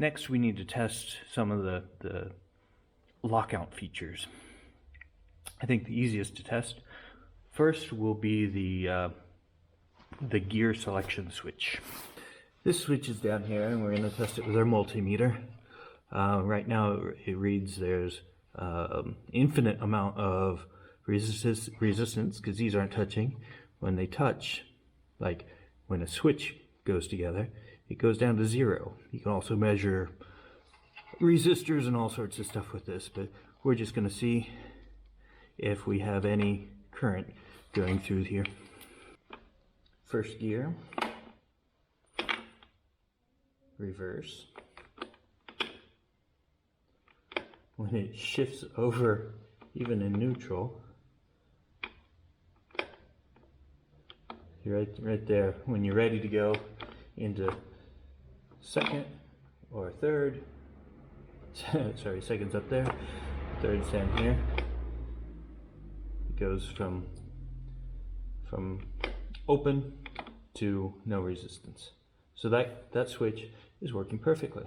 Next, we need to test some of the lockout features. I think the easiest to test first will be the gear selection switch. This switch is down here, and we're going to test it with our multimeter. Right now it reads there's infinite amount of resistance because these aren't touching. When they touch, like when a switch goes together, it goes down to 0. You can also measure resistors and all sorts of stuff with this, but we're just going to see if we have any current going through here. First gear, reverse. When it shifts over, even in neutral, right there, when you're ready to go into second or third, sorry, second's up there, third's down here. It goes from open to no resistance. So that switch is working perfectly.